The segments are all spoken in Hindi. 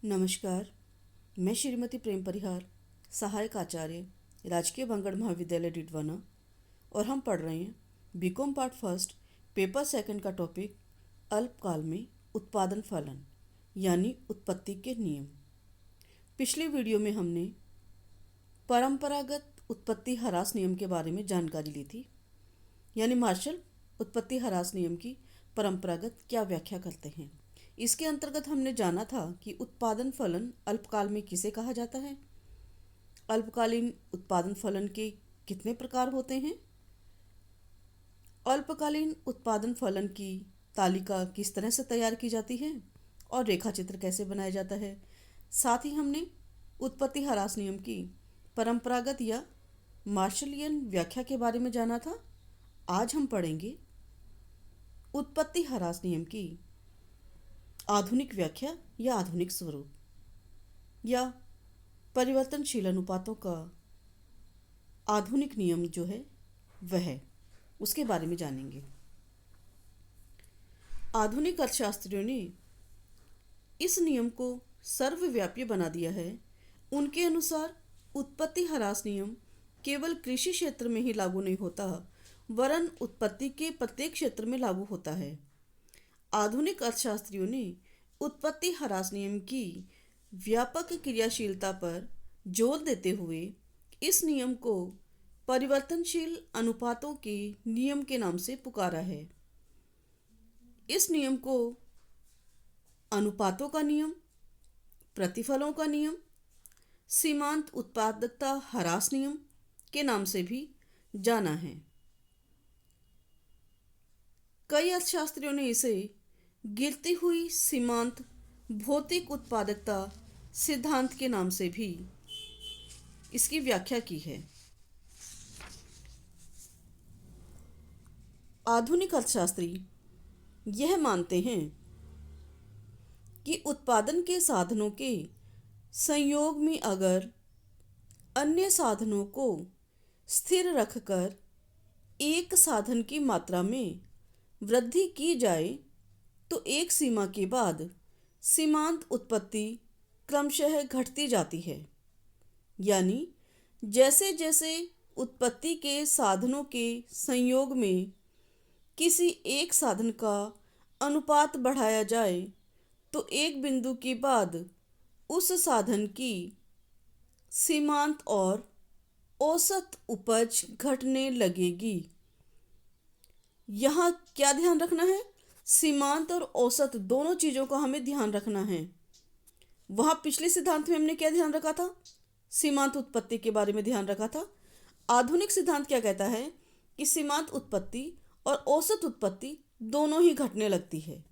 नमस्कार। मैं श्रीमती प्रेम परिहार, सहायक आचार्य, राजकीय बंगड़ महाविद्यालय डिडवाना, और हम पढ़ रहे हैं BCom part first paper second का टॉपिक अल्पकाल में उत्पादन फलन यानी उत्पत्ति के नियम। पिछली वीडियो में हमने परंपरागत उत्पत्ति ह्रास नियम के बारे में जानकारी ली थी, यानी मार्शल उत्पत्ति ह्रास नियम की परंपरागत क्या व्याख्या करते हैं। इसके अंतर्गत हमने जाना था कि उत्पादन फलन अल्पकाल में किसे कहा जाता है, अल्पकालीन उत्पादन फलन के कितने प्रकार होते हैं, अल्पकालीन उत्पादन फलन की तालिका किस तरह से तैयार की जाती है और रेखाचित्र कैसे बनाया जाता है। साथ ही हमने उत्पत्ति ह्रास नियम की परंपरागत या मार्शलियन व्याख्या के बारे में जाना था। आज हम पढ़ेंगे उत्पत्ति ह्रास नियम की आधुनिक व्याख्या या आधुनिक स्वरूप या परिवर्तनशील अनुपातों का आधुनिक नियम जो है वह उसके बारे में जानेंगे। आधुनिक अर्थशास्त्रियों ने इस नियम को सर्वव्यापी बना दिया है। उनके अनुसार उत्पत्ति ह्रास नियम केवल कृषि क्षेत्र में ही लागू नहीं होता, वरन उत्पत्ति के प्रत्येक क्षेत्र में लागू होता है। आधुनिक अर्थशास्त्रियों ने उत्पत्ति ह्रास नियम की व्यापक क्रियाशीलता पर जोर देते हुए इस नियम को परिवर्तनशील अनुपातों के नियम के नाम से पुकारा है। इस नियम को अनुपातों का नियम, प्रतिफलों का नियम, सीमांत उत्पादकता ह्रास नियम के नाम से भी जाना है। कई अर्थशास्त्रियों ने इसे गिरती हुई सीमांत भौतिक उत्पादकता सिद्धांत के नाम से भी इसकी व्याख्या की है। आधुनिक अर्थशास्त्री यह मानते हैं कि उत्पादन के साधनों के संयोग में अगर अन्य साधनों को स्थिर रखकर एक साधन की मात्रा में वृद्धि की जाए तो एक सीमा के बाद सीमांत उत्पत्ति क्रमशः घटती जाती है। यानी जैसे जैसे उत्पत्ति के साधनों के संयोग में किसी एक साधन का अनुपात बढ़ाया जाए तो एक बिंदु के बाद उस साधन की सीमांत और औसत उपज घटने लगेगी। यहाँ क्या ध्यान रखना है? सीमांत और औसत दोनों चीज़ों का हमें ध्यान रखना है। वहाँ पिछले सिद्धांत में हमने क्या ध्यान रखा था? सीमांत उत्पत्ति के बारे में ध्यान रखा था। आधुनिक सिद्धांत क्या कहता है कि सीमांत उत्पत्ति और औसत उत्पत्ति दोनों ही घटने लगती है।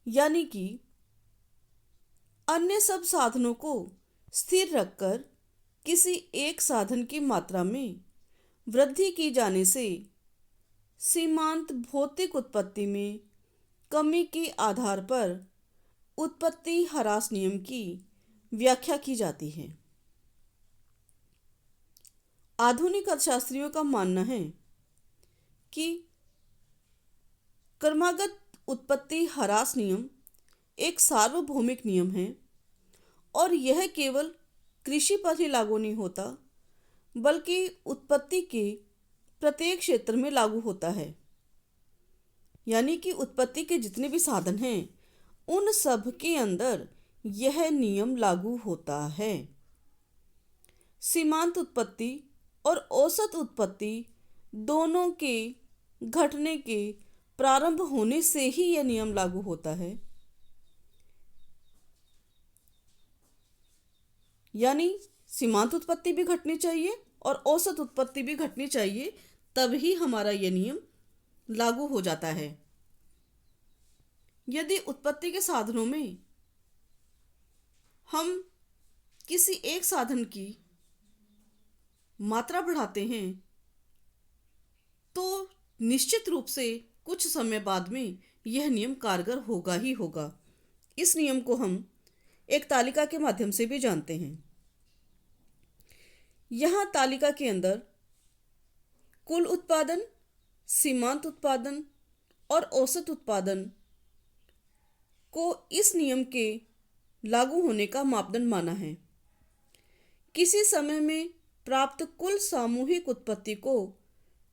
यानी कि अन्य सब साधनों को स्थिर रखकर किसी एक साधन की मात्रा में वृद्धि की जाने से सीमांत भौतिक उत्पत्ति में कमी के आधार पर उत्पत्ति ह्रास नियम की व्याख्या की जाती है। आधुनिक अर्थशास्त्रियों का मानना है कि क्रमागत उत्पत्ति ह्रास नियम एक सार्वभौमिक नियम है और यह केवल कृषि पर ही लागू नहीं होता, बल्कि उत्पत्ति के प्रत्येक क्षेत्र में लागू होता है। यानी कि उत्पत्ति के जितने भी साधन हैं उन सब के अंदर यह नियम लागू होता है। सीमांत उत्पत्ति और औसत उत्पत्ति दोनों के घटने के प्रारंभ होने से ही यह नियम लागू होता है। यानी सीमांत उत्पत्ति भी घटनी चाहिए और औसत उत्पत्ति भी घटनी चाहिए, तभी हमारा यह नियम लागू हो जाता है। यदि उत्पत्ति के साधनों में हम किसी एक साधन की मात्रा बढ़ाते हैं तो निश्चित रूप से कुछ समय बाद में यह नियम कारगर होगा ही होगा। इस नियम को हम एक तालिका के माध्यम से भी जानते हैं। यहाँ तालिका के अंदर कुल उत्पादन, सीमांत उत्पादन और औसत उत्पादन को इस नियम के लागू होने का मापदंड माना है। किसी समय में प्राप्त कुल सामूहिक उत्पत्ति को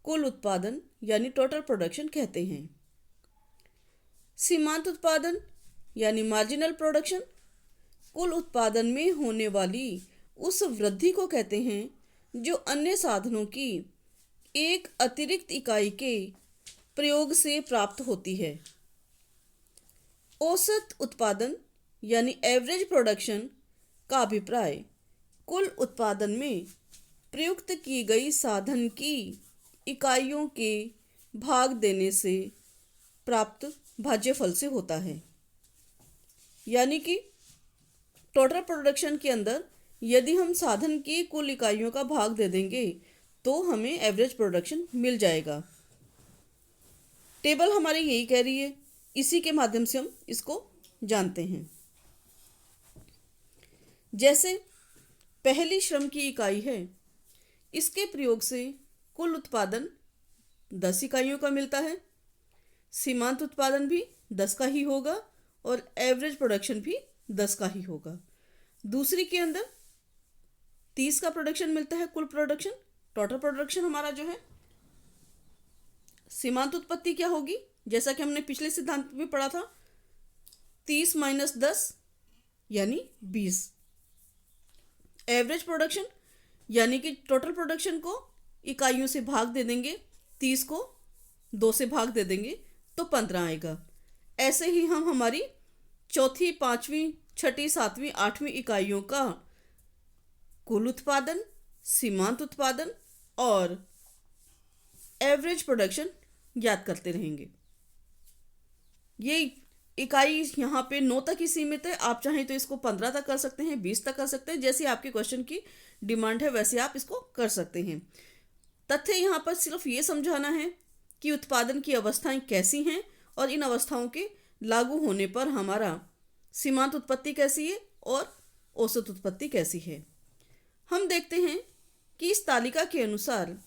कुल उत्पादन यानी टोटल प्रोडक्शन कहते हैं। सीमांत उत्पादन यानी मार्जिनल प्रोडक्शन कुल उत्पादन में होने वाली उस वृद्धि को कहते हैं जो अन्य साधनों की एक अतिरिक्त इकाई के प्रयोग से प्राप्त होती है। औसत उत्पादन यानी एवरेज प्रोडक्शन का अभिप्राय कुल उत्पादन में प्रयुक्त की गई साधन की इकाइयों के भाग देने से प्राप्त भाज्यफल से होता है। यानी कि टोटल प्रोडक्शन के अंदर यदि हम साधन की कुल इकाइयों का भाग दे देंगे तो हमें एवरेज प्रोडक्शन मिल जाएगा। टेबल हमारी यही कह रही है, इसी के माध्यम से हम इसको जानते हैं। जैसे पहली श्रम की इकाई है, इसके प्रयोग से कुल उत्पादन 10 इकाइयों का मिलता है। सीमांत उत्पादन भी 10 का ही होगा और एवरेज प्रोडक्शन भी 10 का ही होगा। दूसरी के अंदर 30 का प्रोडक्शन मिलता है, कुल प्रोडक्शन। टोटल प्रोडक्शन हमारा जो है, सीमांत उत्पत्ति क्या होगी, जैसा कि हमने पिछले सिद्धांत में पढ़ा था, 30 माइनस 10 यानी 20। एवरेज प्रोडक्शन यानी कि टोटल प्रोडक्शन को इकाइयों से भाग दे देंगे, 30 को 2 से भाग दे देंगे तो 15 आएगा। ऐसे ही हम हमारी चौथी, पांचवी, छठी, सातवीं, आठवीं इकाइयों का कुल उत्पादन, सीमांत उत्पादन और एवरेज प्रोडक्शन ज्ञात करते रहेंगे। ये इकाई यहाँ पे 9 तक ही सीमित है। आप चाहें तो इसको 15 तक कर सकते हैं, 20 तक कर सकते हैं, जैसे आपके क्वेश्चन की डिमांड है वैसे आप इसको कर सकते हैं। तथ्य यहाँ पर सिर्फ ये समझाना है कि उत्पादन की अवस्थाएं कैसी हैं और इन अवस्थाओं के लागू होने पर हमारा सीमांत उत्पत्ति कैसी है और औसत उत्पत्ति कैसी है। हम देखते हैं कि इस तालिका के अनुसार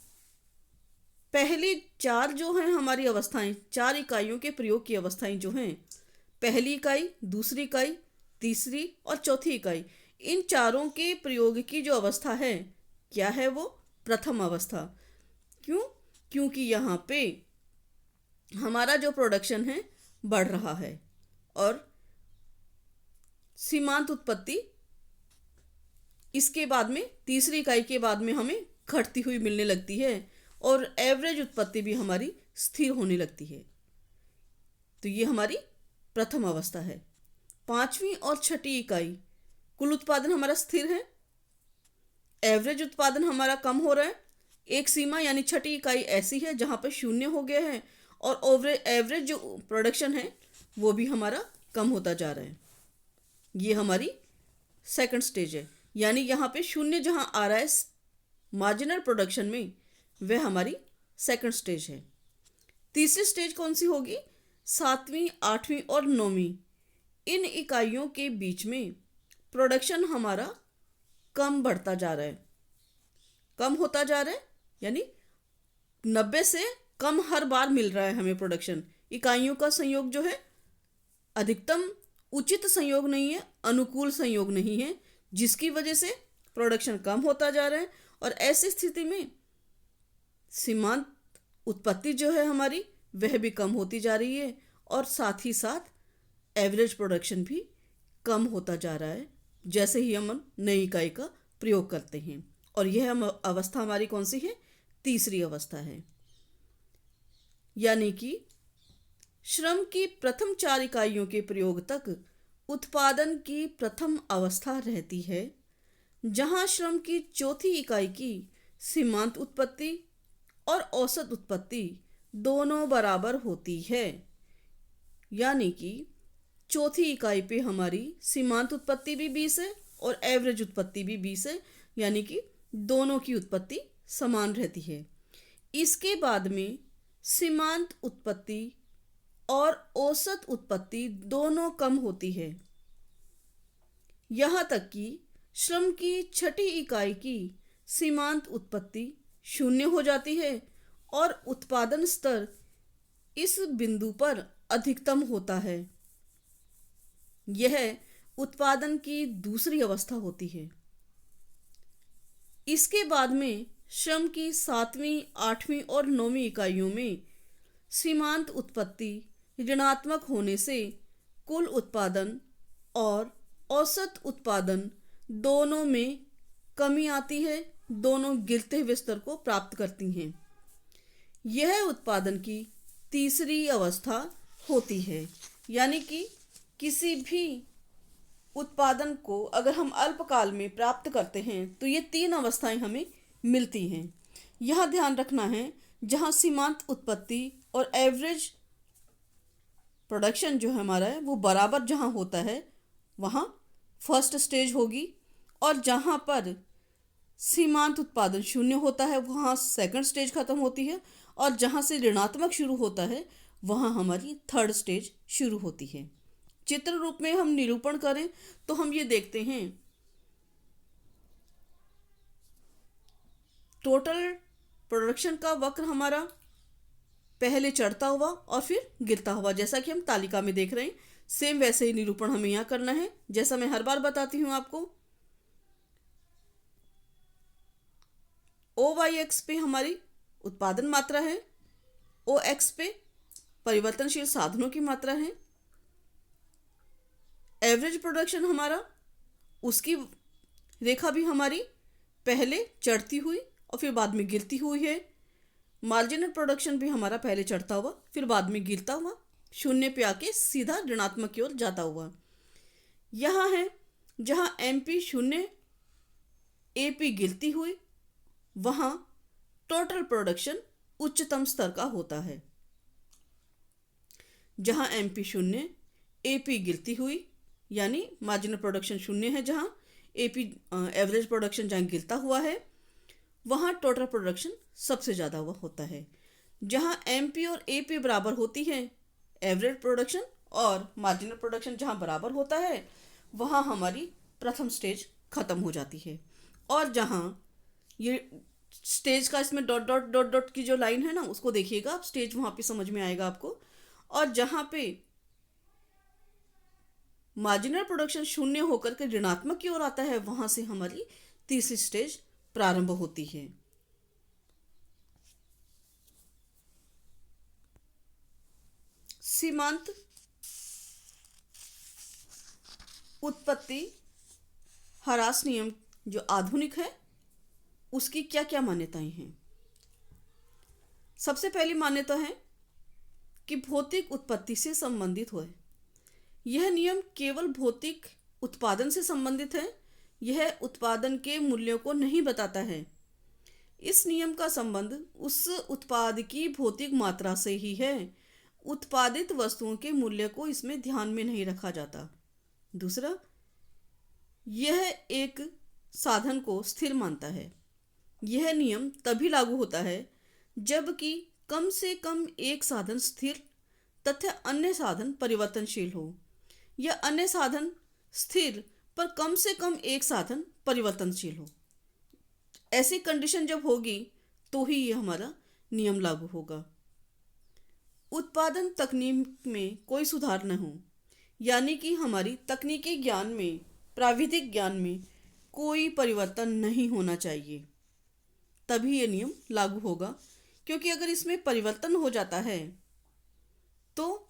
पहली 4 जो हैं हमारी अवस्थाएं, 4 इकाइयों के प्रयोग की अवस्थाएं जो हैं, पहली इकाई, दूसरी इकाई, तीसरी और चौथी इकाई, इन चारों के प्रयोग की जो अवस्था है क्या है, वो प्रथम अवस्था। क्यों? क्योंकि यहाँ पे हमारा जो प्रोडक्शन है बढ़ रहा है और सीमांत उत्पत्ति इसके बाद में, तीसरी इकाई के बाद में हमें घटती हुई मिलने लगती है और एवरेज उत्पत्ति भी हमारी स्थिर होने लगती है। तो ये हमारी प्रथम अवस्था है। पांचवी और छठी इकाई, कुल उत्पादन हमारा स्थिर है, एवरेज उत्पादन हमारा कम हो रहा है। एक सीमा यानी छठी इकाई ऐसी है जहाँ पर 0 हो गया है और एवरेज जो प्रोडक्शन है वो भी हमारा कम होता जा रहा है। ये हमारी सेकंड स्टेज है, यानी यहाँ पे 0 जहाँ आ रहा है मार्जिनल प्रोडक्शन में, वह हमारी सेकंड स्टेज है। तीसरी स्टेज कौन सी होगी? 7वीं, 8वीं और 9वीं, इन इकाइयों के बीच में प्रोडक्शन हमारा कम बढ़ता जा रहा है, कम होता जा रहा है, यानी 90 से कम हर बार मिल रहा है हमें प्रोडक्शन। इकाइयों का संयोग जो है अधिकतम उचित संयोग नहीं है, अनुकूल संयोग नहीं है, जिसकी वजह से प्रोडक्शन कम होता जा रहा है और ऐसी स्थिति में सीमांत उत्पत्ति जो है हमारी वह भी कम होती जा रही है और साथ ही साथ एवरेज प्रोडक्शन भी कम होता जा रहा है जैसे ही हम नई इकाई का प्रयोग करते हैं। और यह अवस्था हमारी कौन सी है? तीसरी अवस्था है। यानी कि श्रम की प्रथम 4 इकाइयों के प्रयोग तक उत्पादन की प्रथम अवस्था रहती है, जहां श्रम की चौथी इकाई की सीमांत उत्पत्ति और औसत उत्पत्ति दोनों बराबर होती है। यानी कि चौथी इकाई पे हमारी सीमांत उत्पत्ति भी 20 है और एवरेज उत्पत्ति भी 20 है, यानी कि दोनों की उत्पत्ति समान रहती है। इसके बाद में सीमांत उत्पत्ति और औसत उत्पत्ति दोनों कम होती है, यहाँ तक कि श्रम की छठी इकाई की सीमांत उत्पत्ति 0 हो जाती है और उत्पादन स्तर इस बिंदु पर अधिकतम होता है। यह उत्पादन की दूसरी अवस्था होती है। इसके बाद में श्रम की 7वीं, 8वीं और 9वीं इकाइयों में सीमांत उत्पत्ति ऋणात्मक होने से कुल उत्पादन और औसत उत्पादन दोनों में कमी आती है, दोनों गिरते हुए स्तर को प्राप्त करती हैं। यह उत्पादन की तीसरी अवस्था होती है। यानी कि किसी भी उत्पादन को अगर हम अल्पकाल में प्राप्त करते हैं तो ये 3 अवस्थाएं हमें मिलती हैं। यह ध्यान रखना है, जहाँ सीमांत उत्पत्ति और एवरेज प्रोडक्शन जो हमारा है वो बराबर जहाँ होता है वहाँ फर्स्ट स्टेज होगी, और जहाँ पर सीमांत उत्पादन 0 होता है वहाँ सेकंड स्टेज खत्म होती है, और जहाँ से ऋणात्मक शुरू होता है वहाँ हमारी थर्ड स्टेज शुरू होती है। चित्र रूप में हम निरूपण करें तो हम ये देखते हैं, टोटल प्रोडक्शन का वक्र हमारा पहले चढ़ता हुआ और फिर गिरता हुआ, जैसा कि हम तालिका में देख रहे हैं। सेम वैसे ही निरूपण हमें यहाँ करना है, जैसा मैं हर बार बताती हूँ आपको। OY-X पे हमारी उत्पादन मात्रा है, OX पे परिवर्तनशील साधनों की मात्रा है। एवरेज प्रोडक्शन हमारा, उसकी रेखा भी हमारी पहले चढ़ती हुई और फिर बाद में गिरती हुई है। मार्जिनल प्रोडक्शन भी हमारा पहले चढ़ता हुआ फिर बाद में गिरता हुआ 0 पे आके सीधा ऋणात्मक की ओर जाता हुआ। यहाँ है जहाँ MP 0, AP गिरती हुई, वहाँ टोटल प्रोडक्शन उच्चतम स्तर का होता है। जहाँ MP 0, AP गिरती हुई, यानी मार्जिनल प्रोडक्शन 0 है, जहाँ AP एवरेज प्रोडक्शन जहाँ गिरता हुआ है वहाँ टोटल प्रोडक्शन सबसे ज़्यादा हुआ होता है। जहाँ MP और AP बराबर होती है, एवरेज प्रोडक्शन और मार्जिनल प्रोडक्शन जहाँ बराबर होता है वहाँ हमारी प्रथम स्टेज खत्म हो जाती है। और जहाँ ये स्टेज का इसमें डॉट डॉट डॉट डॉट की जो लाइन है ना, उसको देखिएगा आप, स्टेज वहाँ पे समझ में आएगा आपको। और जहाँ पे मार्जिनल प्रोडक्शन 0 होकर के ऋणात्मक की ओर आता है वहाँ से हमारी तीसरी स्टेज प्रारंभ होती है। सीमांत उत्पत्ति ह्रास नियम जो आधुनिक है उसकी क्या क्या मान्यताएं हैं। सबसे पहली मान्यता है कि भौतिक उत्पत्ति से संबंधित है। यह नियम केवल भौतिक उत्पादन से संबंधित है, यह उत्पादन के मूल्यों को नहीं बताता है। इस नियम का संबंध उस उत्पाद की भौतिक मात्रा से ही है। उत्पादित वस्तुओं के मूल्य को इसमें ध्यान में नहीं रखा जाता। दूसरा, यह एक साधन को स्थिर मानता है। यह नियम तभी लागू होता है जबकि कम से कम एक साधन स्थिर तथा अन्य साधन परिवर्तनशील हो, या अन्य साधन स्थिर पर कम से कम एक साधन परिवर्तनशील हो। ऐसी कंडीशन जब होगी तो ही यह हमारा नियम लागू होगा। उत्पादन तकनीक में कोई सुधार न हो, यानी कि हमारी तकनीकी ज्ञान में, प्राविधिक ज्ञान में कोई परिवर्तन नहीं होना चाहिए, तभी ये नियम लागू होगा। क्योंकि अगर इसमें परिवर्तन हो जाता है तो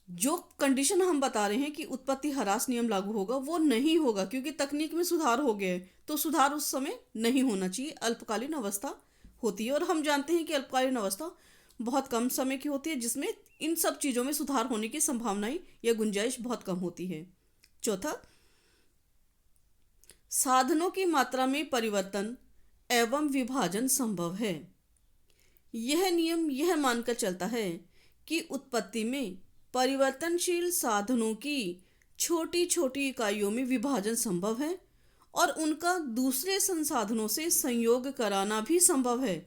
जो कंडीशन हम बता रहे हैं कि उत्पत्ति ह्रास नियम लागू होगा वो नहीं होगा, क्योंकि तकनीक में सुधार हो गया है। तो सुधार उस समय नहीं होना चाहिए, अल्पकालीन अवस्था होती है। और हम जानते हैं कि अल्पकालीन अवस्था बहुत कम समय की होती है, जिसमें इन सब चीज़ों में सुधार होने की संभावनाएं या गुंजाइश बहुत कम होती है। चौथा, साधनों की मात्रा में परिवर्तन एवं विभाजन संभव है। यह नियम यह मानकर चलता है कि उत्पत्ति में परिवर्तनशील साधनों की छोटी छोटी इकाइयों में विभाजन संभव है और उनका दूसरे संसाधनों से संयोग कराना भी संभव है।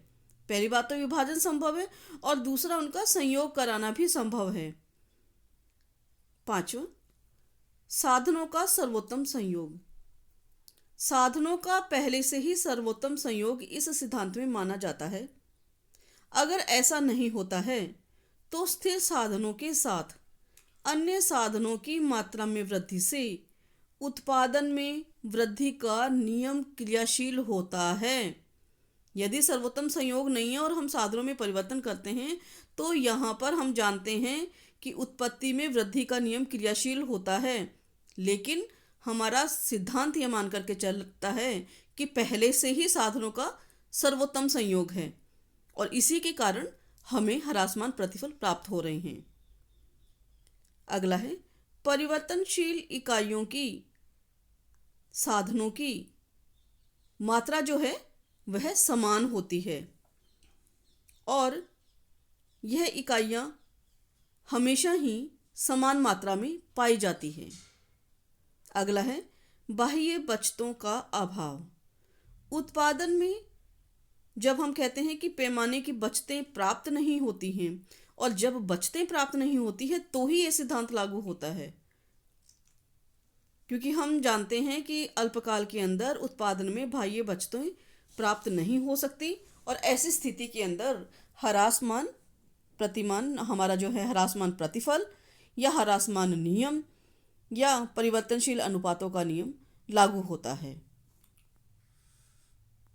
पहली बात तो विभाजन संभव है और दूसरा उनका संयोग कराना भी संभव है। पांचवा, साधनों का सर्वोत्तम संयोग। साधनों का पहले से ही सर्वोत्तम संयोग इस सिद्धांत में माना जाता है। अगर ऐसा नहीं होता है तो स्थिर साधनों के साथ अन्य साधनों की मात्रा में वृद्धि से उत्पादन में वृद्धि का नियम क्रियाशील होता है। यदि सर्वोत्तम संयोग नहीं है और हम साधनों में परिवर्तन करते हैं तो यहाँ पर हम जानते हैं कि उत्पत्ति में वृद्धि का नियम क्रियाशील होता है, लेकिन हमारा सिद्धांत यह मान करके चलता है कि पहले से ही साधनों का सर्वोत्तम संयोग है और इसी के कारण हमें ह्रासमान प्रतिफल प्राप्त हो रहे हैं। अगला है परिवर्तनशील इकाइयों की साधनों की मात्रा जो है वह समान होती है और यह इकाइयाँ हमेशा ही समान मात्रा में पाई जाती है। अगला है बाह्य बचतों का अभाव। उत्पादन में जब हम कहते हैं कि पैमाने की बचतें प्राप्त नहीं होती हैं और जब बचतें प्राप्त नहीं होती है तो ही ये सिद्धांत लागू होता है, क्योंकि हम जानते हैं कि अल्पकाल के अंदर उत्पादन में बाह्य बचतें प्राप्त नहीं हो सकती और ऐसी स्थिति के अंदर ह्रासमान प्रतिमान हमारा जो है ह्रासमान प्रतिफल या ह्रासमान नियम या परिवर्तनशील अनुपातों का नियम लागू होता है।